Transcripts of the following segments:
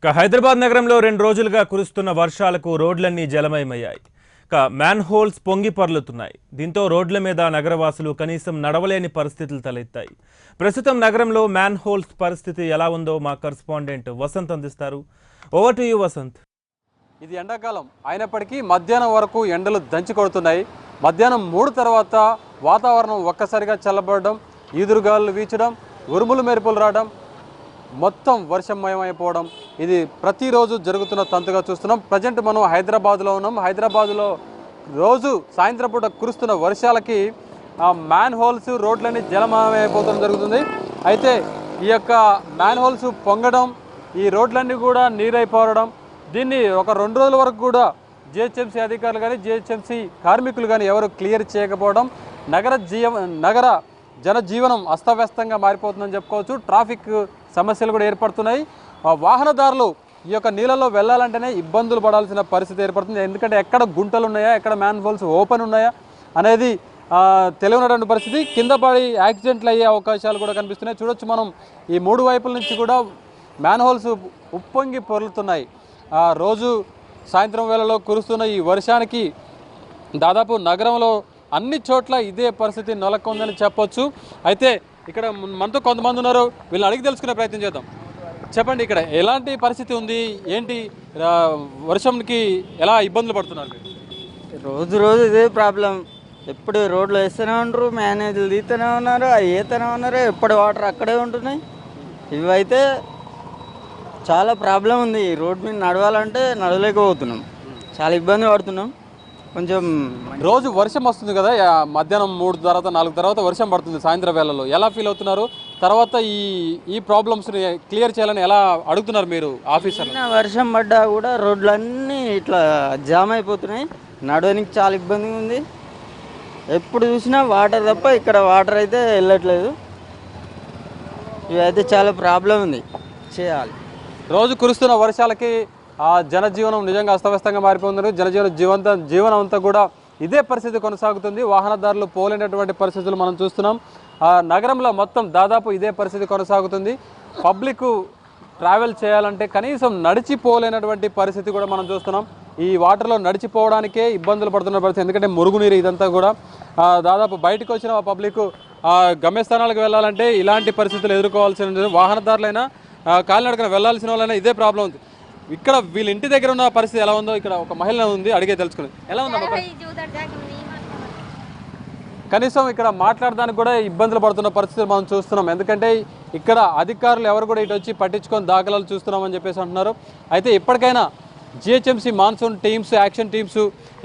హైదరాబాద్ నగరంలో 2 రోజులుగా కురుస్తున్న వర్షాలకు రోడ్లన్నీ జలమయమయ్యాయి. మ్యాన్ హోల్స్ పొంగి పొర్లుతున్నాయి. దీంతో రోడ్ల మీద నగరవాసులు కనీసం నడవలేని పరిస్థితులు తలెత్తాయి. ప్రస్తుతం నగరంలో మ్యాన్ హోల్స్ పరిస్థితి ఎలా ఉందో మా కరెస్పాండెంట్ వసంత్ అందిస్తారు. Over to you Vasant. ఇది ఎండాకాలం అయినప్పటికీ మధ్యాహ్నం వరకు ఎండలు దంచి కొడుతున్నాయి. మధ్యాహ్నం 3 తర్వాత వాతావరణం ఒక్కసారిగా చల్లబడడం, ఈదురుగాలు వీచడం, ఉరుములు మెరుపులు రావడం, మొత్తం వర్షమయమైపోవడం ఇది ప్రతిరోజు జరుగుతున్న తంతుగా చూస్తున్నాం. ప్రజెంట్ మనం హైదరాబాద్లో ఉన్నాం. హైదరాబాద్లో రోజు సాయంత్రం పూట కురుస్తున్న వర్షాలకి మ్యాన్ హోల్స్ రోడ్లన్నీ జలమయమైపోవడం జరుగుతుంది. అయితే ఈ యొక్క మ్యాన్ హోల్స్ పొంగడం, ఈ రోడ్లన్నీ కూడా నీరైపోవడం, దీన్ని ఒక 2 రోజుల వరకు కూడా జిహెచ్ఎంసీ అధికారులు కానీ జిహెచ్ఎంసీ కార్మికులు కానీ ఎవరు క్లియర్ చేయకపోవడం నగర జనజీవనం అస్తవ్యస్తంగా మారిపోతుందని చెప్పుకోవచ్చు. ట్రాఫిక్ సమస్యలు కూడా ఏర్పడుతున్నాయి. వాహనదారులు ఈ యొక్క నీళ్ళలో వెళ్ళాలంటేనే ఇబ్బందులు పడాల్సిన పరిస్థితి ఏర్పడుతుంది. ఎందుకంటే ఎక్కడ గుంటలు ఉన్నాయా, ఎక్కడ మ్యాన్ హోల్స్ ఓపెన్ ఉన్నాయా అనేది తెలియనటువంటి పరిస్థితి. కింద పడి యాక్సిడెంట్లు అయ్యే అవకాశాలు కూడా కనిపిస్తున్నాయి. చూడొచ్చు మనం ఈ 3 వైపుల నుంచి కూడా మ్యాన్ హోల్స్ ఉప్పొంగి పొర్లుతున్నాయి. రోజు సాయంత్రం వేళలో కురుస్తున్న ఈ వర్షానికి దాదాపు నగరంలో అన్ని చోట్ల ఇదే పరిస్థితి నెలకొందని చెప్పొచ్చు. అయితే ఇక్కడ మనతో కొంతమంది ఉన్నారు, వీళ్ళని అడిగి తెలుసుకునే ప్రయత్నం చేద్దాం. చెప్పండి, ఇక్కడ ఎలాంటి పరిస్థితి ఉంది, ఏంటి వర్షంకి ఎలా ఇబ్బందులు పడుతున్నారు? రోజు ఇదే ప్రాబ్లం. ఎప్పుడు రోడ్లు వేస్తూనే ఉంటారు, మేనేజ్లు తీస్తూనే ఉన్నారు, అవి వేస్తూనే ఉన్నారు, ఎప్పటి వాటర్ అక్కడే ఉంటున్నాయి. ఇవైతే చాలా ప్రాబ్లం ఉంది. రోడ్ మీద నడవాలంటే నడవలేకపోతున్నాం, చాలా ఇబ్బంది పడుతున్నాం. కొంచెం రోజు వర్షం వస్తుంది కదా, మధ్యాహ్నం 3 తర్వాత 4 తర్వాత వర్షం పడుతుంది సాయంత్రం వేళలో. ఎలా ఫీల్ అవుతున్నారు? తర్వాత ఈ ప్రాబ్లమ్స్ని క్లియర్ చేయాలని ఎలా అడుగుతున్నారు మీరు ఆఫీసర్లు? వర్షం పడ్డా కూడా రోడ్లన్నీ ఇట్లా జామ్ అయిపోతున్నాయి, నడవడానికి చాలా ఇబ్బందిగా ఉంది. ఎప్పుడు చూసినా వాటర్ తప్ప ఇక్కడ వాటర్ అయితే వెళ్ళట్లేదు. ఇవైతే చాలా ప్రాబ్లం ఉంది, చేయాలి. రోజు కురుస్తున్న వర్షాలకి జనజీవనం నిజంగా అస్తవ్యస్తంగా మారిపోతుంది. జీవనం అంతా కూడా ఇదే పరిస్థితి కొనసాగుతుంది. వాహనదారులు పోలేనటువంటి పరిస్థితులు మనం చూస్తున్నాం. నగరంలో మొత్తం దాదాపు ఇదే పరిస్థితి కొనసాగుతుంది. పబ్లిక్ ట్రావెల్ చేయాలంటే కనీసం నడిచిపోలేనటువంటి పరిస్థితి కూడా మనం చూస్తున్నాం. ఈ వాటర్లో నడిచిపోవడానికే ఇబ్బందులు పడుతున్న పరిస్థితి. ఎందుకంటే మురుగునీరు ఇదంతా కూడా దాదాపు బయటకు వచ్చిన పబ్లిక్ గమ్యస్థానాలకు వెళ్ళాలంటే ఇలాంటి పరిస్థితులు ఎదుర్కోవాల్సిన వాహనదారులైనా కాలినడకన వెళ్ళాల్సిన వాళ్ళైనా ఇదే ప్రాబ్లం ఉంది. ఇక్కడ వీళ్ళ ఇంటి దగ్గర ఉన్న పరిస్థితి ఎలా ఉందో ఇక్కడ ఒక మహిళ ఉంది, అడిగే తెలుసుకుని. ఎలా ఉందమ్మా? కనీసం ఇక్కడ మాట్లాడడానికి కూడా ఇబ్బందులు పడుతున్న పరిస్థితులు మనం చూస్తున్నాం. ఎందుకంటే ఇక్కడ అధికారులు ఎవరు కూడా ఇటు వచ్చి పట్టించుకొని దాఖలాలు చూస్తున్నామని చెప్పేసి అంటున్నారు. అయితే ఇప్పటికైనా GHMC monsoon teams, action teams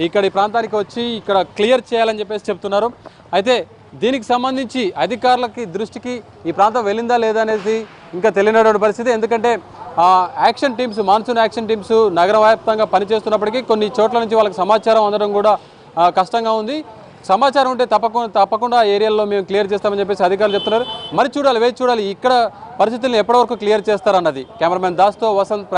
ఇక్కడ ఈ ప్రాంతానికి వచ్చి ఇక్కడ క్లియర్ చేయాలని చెప్పేసి చెప్తున్నారు. అయితే దీనికి సంబంధించి అధికారులకి దృష్టికి ఈ ప్రాంతం వెళ్ళిందా లేదా అనేది ఇంకా తెలియనటువంటి పరిస్థితి. ఎందుకంటే action teams, monsoon action teams నగర వ్యాప్తంగా పనిచేస్తున్నప్పటికీ కొన్ని చోట్ల నుంచి వాళ్ళకి సమాచారం అందడం కూడా కష్టంగా ఉంది. సమాచారం ఉంటే తప్పకుండా ఆ ఏరియాలో మేము క్లియర్ చేస్తామని చెప్పేసి అధికారులు చెప్తున్నారు. మరి వేచి చూడాలి ఇక్కడ పరిస్థితులను ఎప్పటివరకు క్లియర్ చేస్తారన్నది. కెమెరామెన్ దాస్తో వసంత్.